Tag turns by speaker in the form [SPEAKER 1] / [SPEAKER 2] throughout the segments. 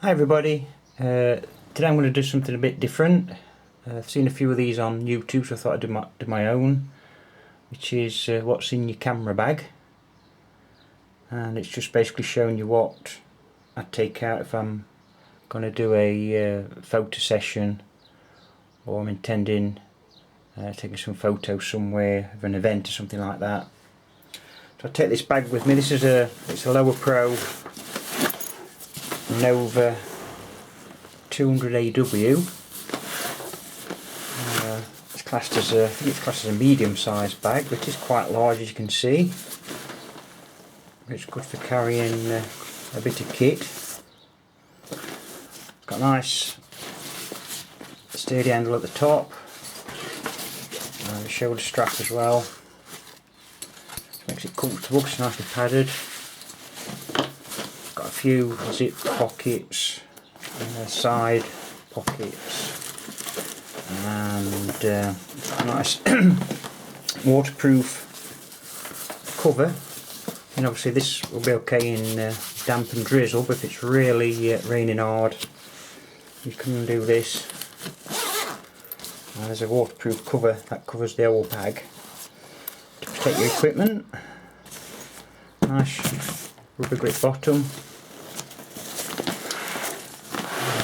[SPEAKER 1] Hi everybody, today I'm going to do something a bit different. I've seen a few of these on YouTube, so I thought I'd do my own, which is what's in your camera bag. And it's just basically showing you what I'd take out if I'm going to do a photo session, or I'm intending taking some photos somewhere of an event or something like that. So I take this bag with me. This is it's a Lower Pro Nova 200 AW. It's classed as I think it's classed as a medium-sized bag, but it's quite large, as you can see. It's good for carrying a bit of kit. It's got a nice sturdy handle at the top, and a shoulder strap as well. It makes it comfortable, it's nicely padded. Got a few zip pockets, side pockets, and a nice waterproof cover. And obviously this will be okay in damp and drizzle, but if it's really raining hard, you can do this. There's a waterproof cover that covers the whole bag to protect your equipment. Nice rubber grip bottom.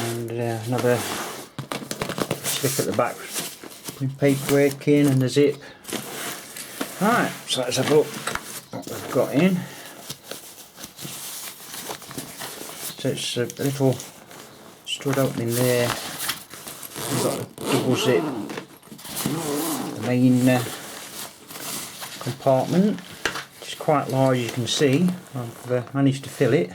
[SPEAKER 1] And another slip at the back with paperwork in and a zip. Right, so let's have a look what we've got in. So it's a little stud opening there. We've got a double zip, the main compartment, which is quite large, as you can see. I've managed to fill it.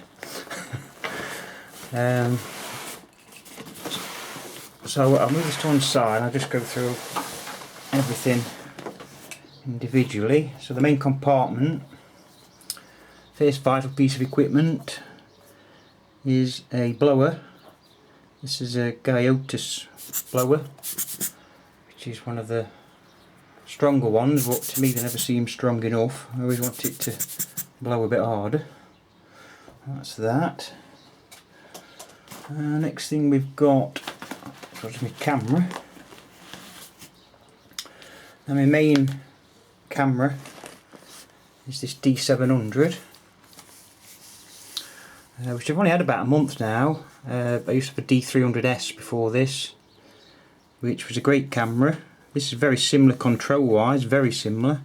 [SPEAKER 1] So I'll move this to one side and I'll just go through everything individually. So the main compartment, first vital piece of equipment, is a blower. This is a Gyotis blower, which is one of the stronger ones, but to me they never seem strong enough. I always want it to blow a bit harder. That's that. Next thing we've got is my camera. Now my main camera is this D700, which I've only had about a month now. I used to have a D300S before this, which was a great camera. This is very similar control wise, very similar,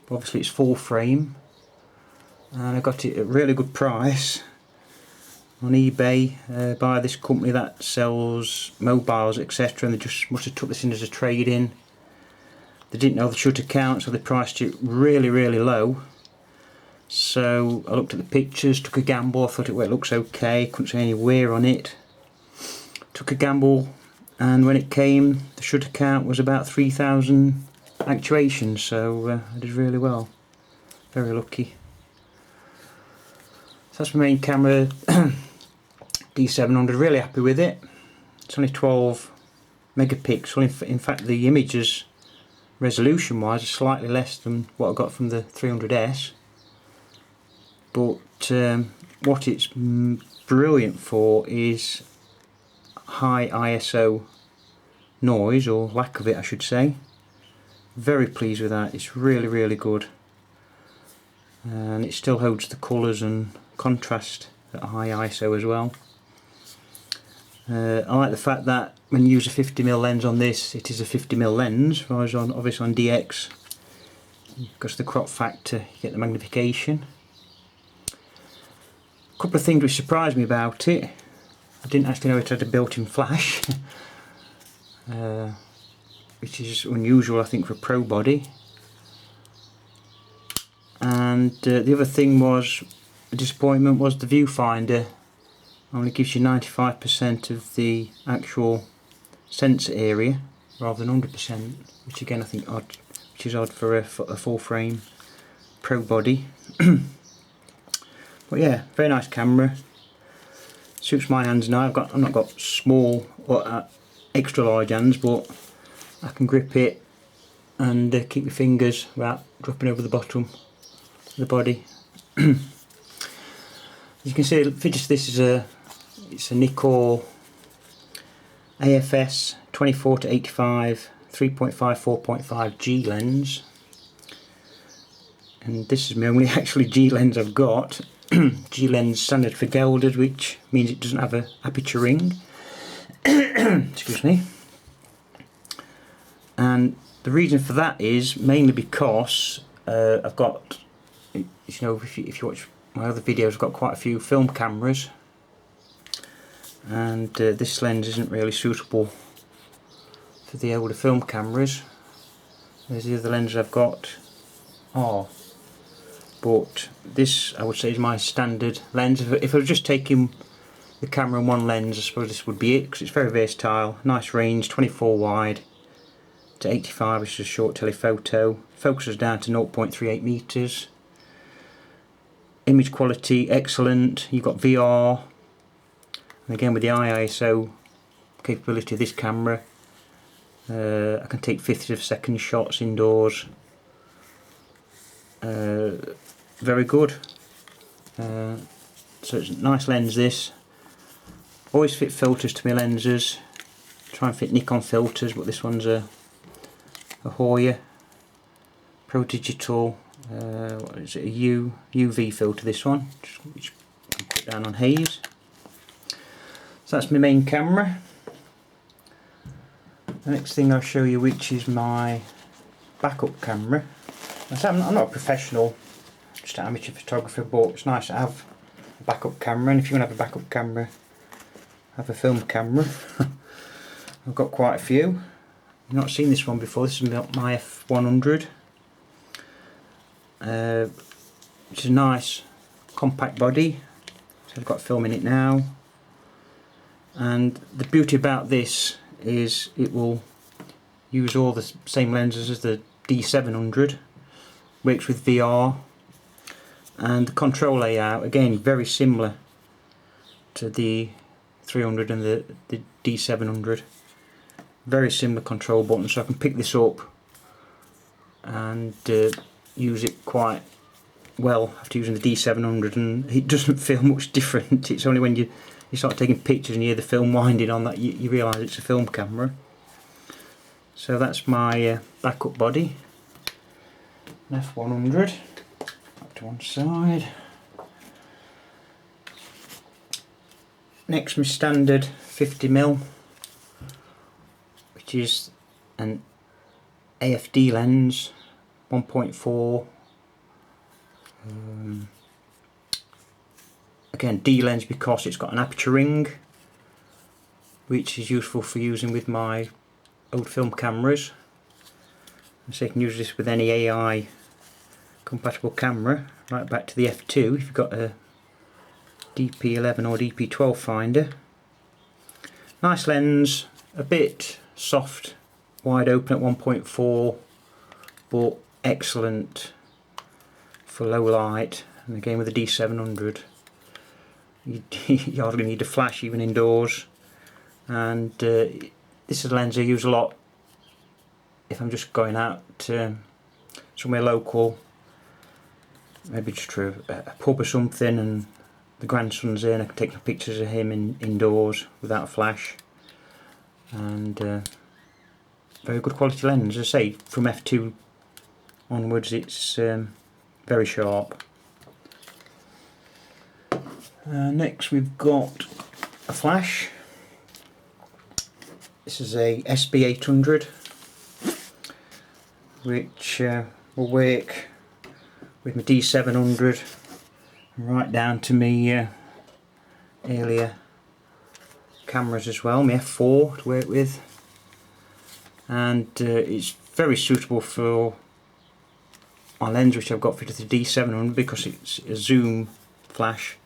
[SPEAKER 1] but obviously it's full frame, and I got it at a really good price on eBay by this company that sells mobiles, etc., and they just must have took this in as a trade-in. They didn't know the shutter count, so they priced it really low. So I looked at the pictures, took a gamble. I thought it looks okay, couldn't see any wear on it. Took a gamble, and when it came, the shutter count was about 3,000 actuations, so I did really well. Very lucky. So that's my main camera, D700, really happy with it. It's only 12 megapixel, in fact the images resolution wise are slightly less than what I got from the 300S, but what it's brilliant for is high ISO noise, or lack of it I should say. Very pleased with that. It's really good, and it still holds the colours and contrast at high ISO as well. I like the fact that when you use a 50mm lens on this, it is a 50mm lens, whereas obviously on DX, because of the crop factor, you get the magnification. A couple of things which surprised me about it: I didn't actually know it had a built-in flash, which is unusual I think for a pro body. And the other thing was, a disappointment, was the viewfinder only gives you 95% of the actual sensor area rather than 100%, which again I think odd, which is odd for a full frame pro body. But yeah, very nice camera. Suits my hands now. I've not got small or extra large hands, but I can grip it and keep my fingers without dropping over the bottom of the body. As you can see, this is It's a Nikon AFS 24-85 3.5 G lens, and this is my only actually G lens I've got. G lens standard for gelded, which means it doesn't have an aperture ring. Excuse me. And the reason for that is mainly because I've got, you know, if you watch my other videos, I've got quite a few film cameras, and this lens isn't really suitable for the older film cameras. There's the other lenses I've got are, but this I would say is my standard lens. If I was just taking the camera and one lens, I suppose this would be it, because it's very versatile. Nice range, 24 wide to 85, which is a short telephoto. Focuses down to 0.38 meters. Image quality excellent. You've got VR, and again with the ISO capability of this camera, I can take 50th of a second shots indoors. Very good. So it's a nice lens this. Always fit filters to my lenses. Try and fit Nikon filters, but this one's a Hoya Pro Digital. What is it? A UV filter. This one. Just put down on haze. So that's my main camera. The next thing I'll show you, which is my backup camera. I'm not a professional, just an amateur photographer, but it's nice to have a backup camera, and if you want to have a backup camera, have a film camera. I've got quite a few. You've not seen this one before. This is my F100, which is a nice compact body. So I've got film in it now, and the beauty about this is it will use all the same lenses as the D700, works with VR, and the control layout again very similar to the 300 and the D700. Very similar control buttons, so I can pick this up and use it quite well after using the D700, and it doesn't feel much different. It's only when you start taking pictures and you hear the film winding on that you realise it's a film camera. So that's my backup body, an F100. Back to one side. Next, my standard 50mm, which is an AFD lens, 1.4. Again, D lens because it's got an aperture ring, which is useful for using with my old film cameras. And so you can use this with any AI compatible camera, right back to the F2 if you've got a DP11 or DP12 finder. Nice lens, a bit soft, wide open at 1.4, but excellent for low light. And again with the D700, you hardly need a flash even indoors. And this is a lens I use a lot if I'm just going out somewhere local, maybe just to a pub or something, and the grandson's in. I can take some pictures of him indoors without a flash. And very good quality lens. As I say, from F2 onwards it's very sharp. Next we've got a flash. This is a SB800, which will work with my D700 right down to me earlier cameras as well, my F4 to work with, and it's very suitable for my lens which I've got fitted to the D700 because it's a zoom flash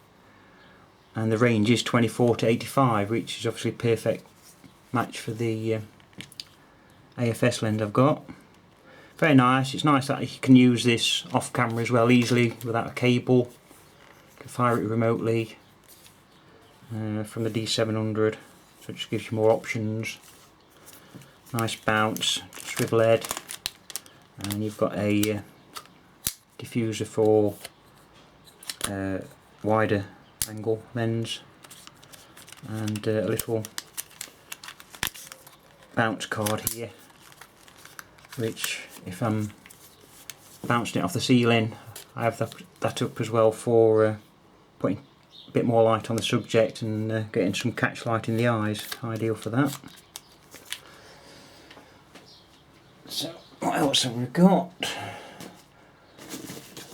[SPEAKER 1] and the range is 24-85, which is obviously a perfect match for the AFS lens I've got. Very nice. It's nice that you can use this off camera as well easily without a cable. You can fire it remotely from the D700, so it just gives you more options. Nice bounce, swivel head, and you've got a diffuser for wider angle lens. and a little bounce card here, which if I'm bouncing it off the ceiling, I have that up as well for putting a bit more light on the subject and getting some catch light in the eyes. Ideal for that. So what else have we got?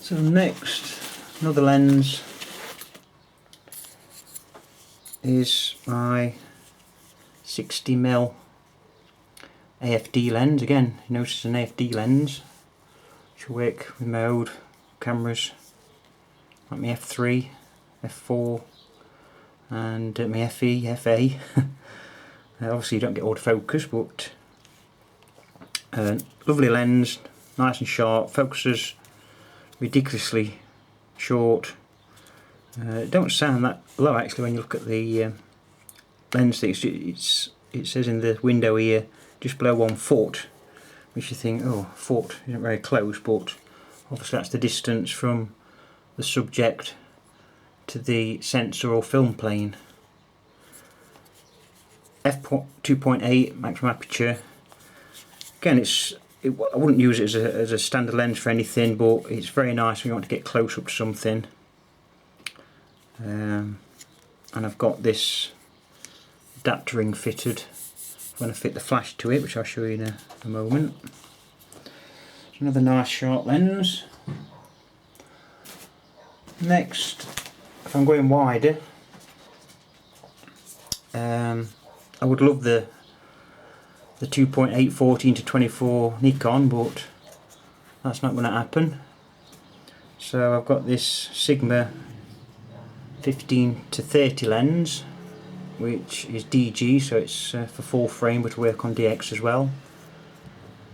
[SPEAKER 1] So next, another lens is my 60mm AFD lens. Again, you notice it's an AFD lens, which will work with my old cameras like my F3, F4 and my FE, FA. Obviously you don't get autofocus, but lovely lens, nice and sharp, focuses ridiculously short. It don't sound that low actually when you look at the lens thing. It says in the window here just below 1 foot, which you think, oh, a foot isn't very close, but obviously that's the distance from the subject to the sensor or film plane. f2.8 maximum aperture. Again, I wouldn't use it as a standard lens for anything, but it's very nice when you want to get close up to something. And I've got this adapter ring fitted when I fit the flash to it, which I'll show you in a moment. It's another nice sharp lens. Next, if I'm going wider, I would love the 2.8 14-24 Nikon, but that's not going to happen. So I've got this Sigma 15-30 lens, which is DG, so it's for full frame, but to work on DX as well.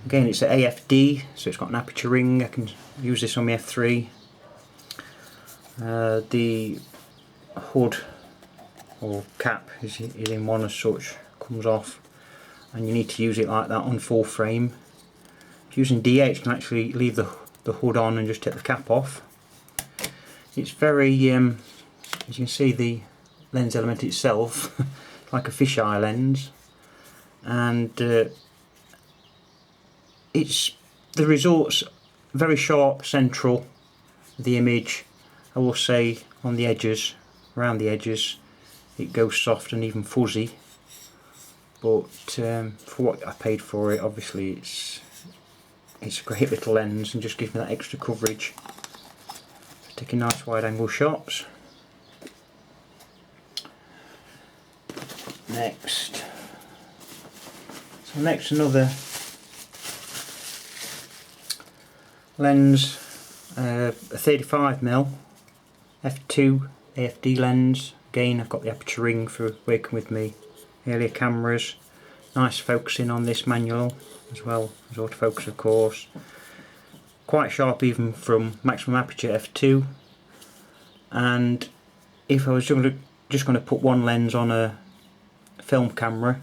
[SPEAKER 1] Again, it's an AFD, so it's got an aperture ring. I can use this on my F3. The hood or cap is in one as such, comes off, and you need to use it like that on full frame. If using DX, you can actually leave the hood on and just take the cap off. It's very, as you can see, the lens element itself like a fisheye lens, and it's the results very sharp central. The image, I will say, on the edges, around the edges, it goes soft and even fuzzy, but for what I paid for it, obviously it's a great little lens and just gives me that extra coverage for taking nice wide angle shots. Next, another lens, a 35mm f2 AFD lens. Again, I've got the aperture ring for working with me earlier cameras. Nice focusing on this manual as well as autofocus, of course. Quite sharp even from maximum aperture f2. And if I was just going to put one lens on a film camera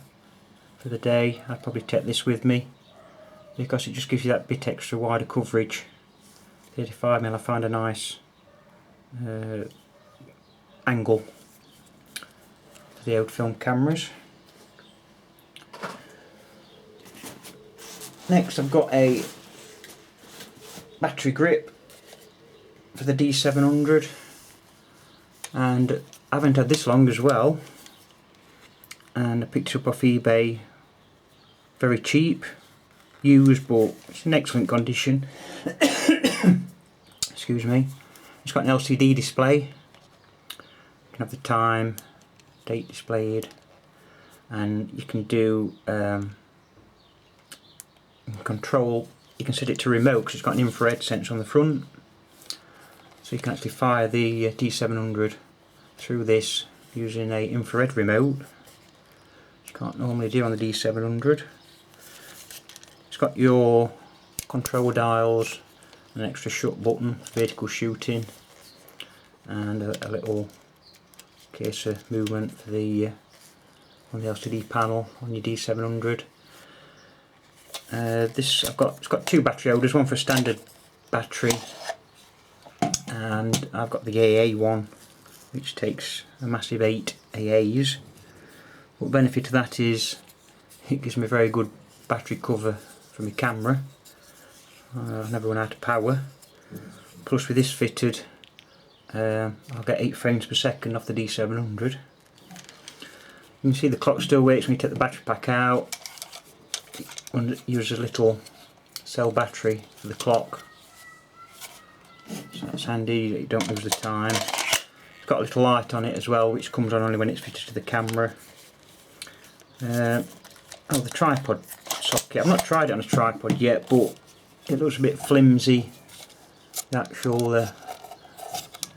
[SPEAKER 1] for the day, I'd probably take this with me, because it just gives you that bit extra wider coverage. 35mm, I find a nice angle for the old film cameras. Next, I've got a battery grip for the D700, and I haven't had this long as well, and I picked it up off eBay, very cheap, used, but it's in excellent condition. Excuse me. It's got an LCD display. You can have the time, date displayed, and you can do control. You can set it to remote because it's got an infrared sensor on the front, so you can actually fire the D700 through this using a infrared remote, which you can't normally do on the D700. It's got your control dials, an extra shut button, vertical shooting, and a little cursor movement for the on the LCD panel on your D700. It's got two battery holders, one for a standard battery, and I've got the AA one, which takes a massive 8 AAs. But the benefit of that is it gives me a very good battery cover for my camera. I've never run out of power. Plus with this fitted, I'll get 8 frames per second off the D700. You can see the clock still works when you take the battery pack out. It uses a little cell battery for the clock, so that's handy, you don't lose the time. It's got a little light on it as well, which comes on only when it's fitted to the camera. Oh, the tripod socket, I've not tried it on a tripod yet, but it looks a bit flimsy. The actual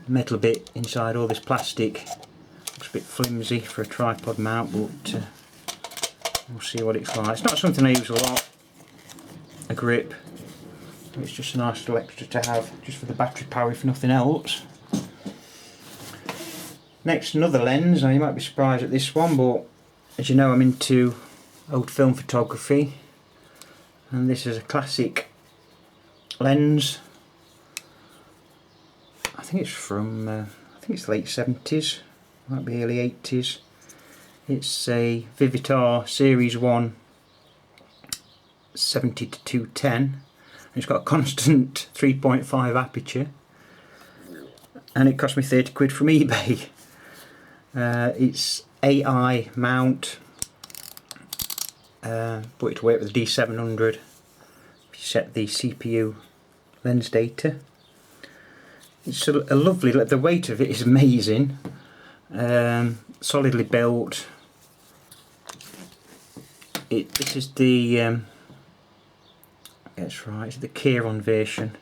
[SPEAKER 1] metal bit inside all this plastic looks a bit flimsy for a tripod mount, but we'll see what it's like. It's not something I use a lot, a grip. It's just a nice little extra to have, just for the battery power if nothing else. Next, another lens. Now you might be surprised at this one, but as you know, I'm into old film photography, and this is a classic lens. I think it's from I think it's late 70s, might be early 80s. It's a Vivitar Series 1 70-210, and it's got a constant 3.5 aperture, and it cost me 30 quid from eBay. It's AI mount, but it'll work with the D700 if you set the CPU lens data. It's a lovely, the weight of it is amazing, solidly built. This is the, that's right, it's the Kieron version,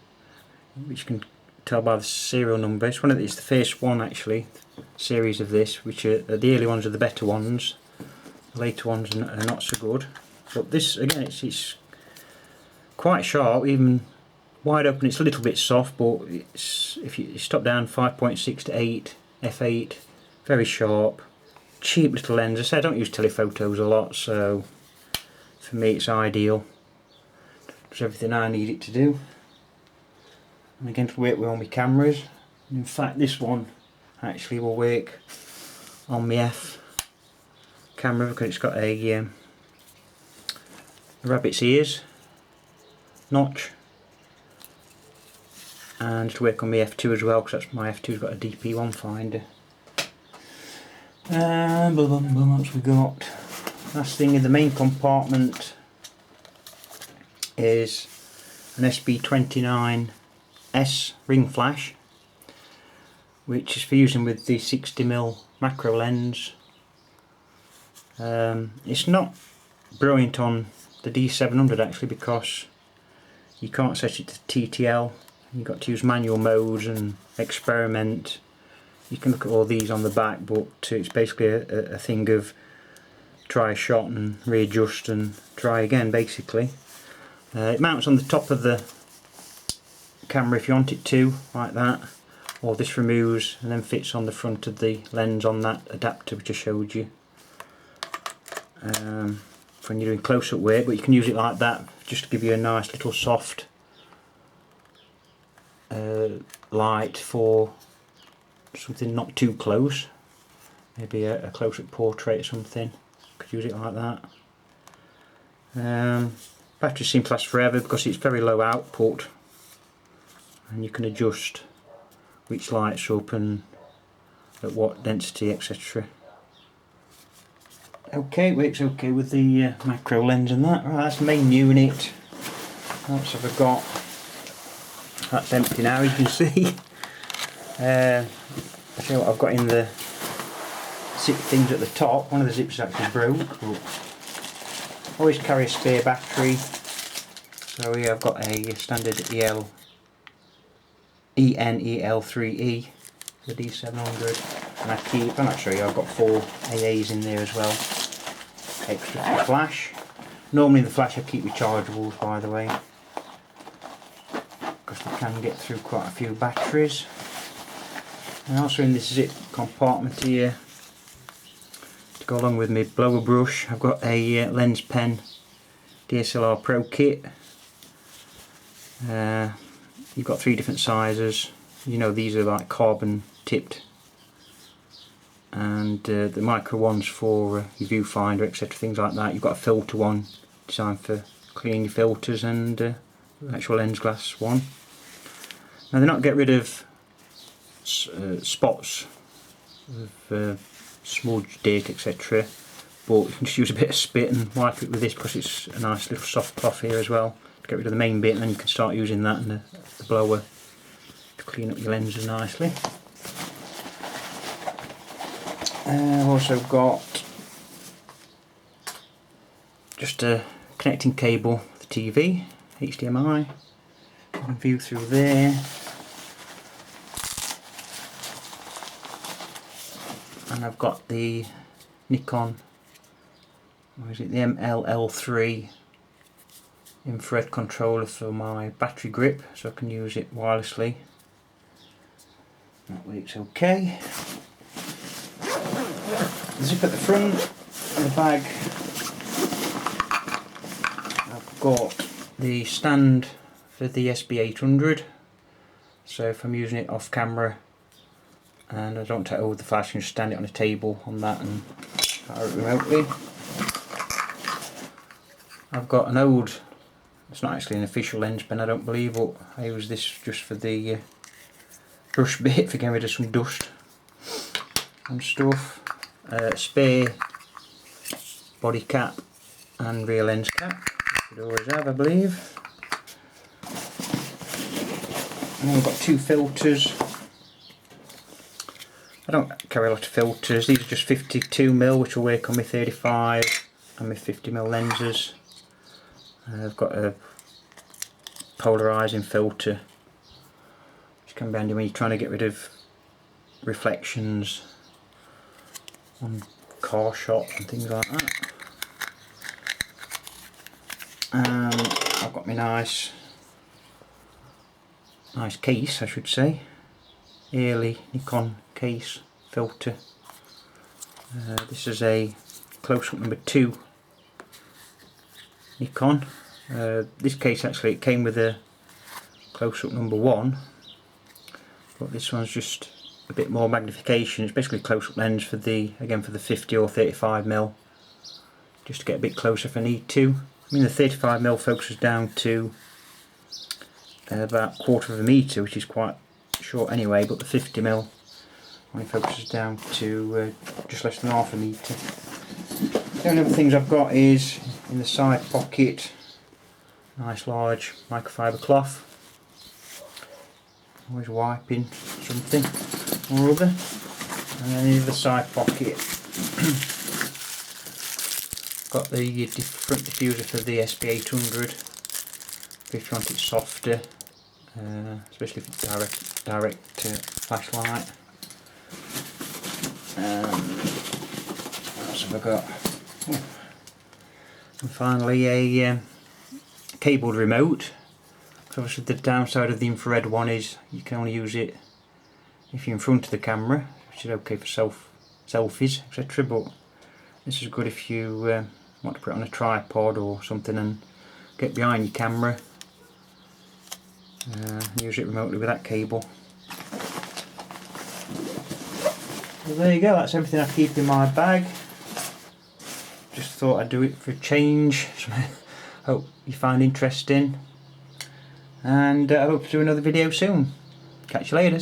[SPEAKER 1] which you can tell by the serial number. It's the first one actually, series of this, which are the early ones are the better ones, the later ones are not so good. But this again, it's quite sharp, even wide open. It's a little bit soft, but it's, if you stop down 5.6 to 8 f8, very sharp, cheap little lens. I say I don't use telephotos a lot, so for me it's ideal. Does everything I need it to do. And again, to work with all my cameras. In fact, this one actually will work on my F camera because it's got a rabbit's ears notch, and to work on my F2 as well, because my F2's got a DP1 finder. And what else we got? Last thing in the main compartment is an SB29S ring flash, which is for using with the 60mm macro lens. It's not brilliant on the D700 actually, because you can't set it to TTL. You've got to use manual modes and experiment. You can look at all these on the back, but it's basically a thing of try a shot and readjust and try again basically. It mounts on the top of the camera if you want it to, like that, or this removes and then fits on the front of the lens on that adapter which I showed you when you're doing close-up work. But you can use it like that just to give you a nice little soft light for something not too close, maybe a close-up portrait or something. Could use it like that. Battery seems to last forever because it's very low output, and you can adjust which lights up and at what density, etc. Okay, works okay with the macro lens and that. Right, that's the main unit. What else have I got? That's empty now, you can see. I'll show you what I've got in the zip things at the top. One of the zips actually broke, but always carry a spare battery. So here I've got a standard ENEL3E, the D700, and I'm not sure you, I've got 4 AAs in there as well, extra for flash. Normally in the flash I keep rechargeables, by the way, because they can get through quite a few batteries. And also in this zip compartment here, to go along with my blower brush, I've got a lens Pen Dslr Pro Kit. You've got 3 different sizes. You know, these are like carbon tipped and the micro ones for your viewfinder, etc., things like that. You've got a filter one designed for cleaning your filters, and the actual lens glass one. Now they're not get rid of spots of smudge, dirt, etc., but you can just use a bit of spit and wipe it with this, because it's a nice little soft cloth here as well to get rid of the main bit, and then you can start using that and the blower to clean up your lenses nicely. I've also got just a connecting cable for the TV, HDMI. You can view through there. And I've got the Nikon, what is it, the MLL3 infrared controller for my battery grip, so I can use it wirelessly. That works okay. Zip at the front of the bag. I've got the stand for the SB800, so if I'm using it off camera and I don't take over the flash, I can just stand it on a table on that and fire it remotely. I've got an old, it's not actually an official lens pen I don't believe, but I use this just for the brush bit for getting rid of some dust and stuff. Spare body cap and rear lens cap, which we always have I believe. And then we've got two filters. I don't carry a lot of filters, these are just 52mm, which will work on my 35 and my 50mm lenses. I've got a polarising filter, which can be handy when you're trying to get rid of reflections on car shots and things like that. And I've got my nice case, I should say, early Nikon case filter. This is a close-up number 2 Nikon. This case actually, it came with a close-up number 1, but this one's just a bit more magnification. It's basically a close-up lens for the, again, for the 50 or 35mm, just to get a bit closer if I need to. I mean, the 35mm focuses down to about 1/4 of a metre, which is quite short anyway, but the 50mm only focuses down to just less than 1/2 metre. The only other things I've got is in the side pocket, nice large microfiber cloth, always wiping something or other. And then in the side pocket got the front diffuser for the SB800 if you want it softer, especially if it's direct flashlight. What else have I got? Oh. And finally a cabled remote. So obviously the downside of the infrared one is you can only use it if you're in front of the camera, which is okay for selfies, etc. But this is good if you want to put it on a tripod or something and get behind your camera. Use it remotely with that cable. So there you go, that's everything I keep in my bag. Just thought I'd do it for a change. Hope you find interesting, and I hope to do another video soon. Catch you later.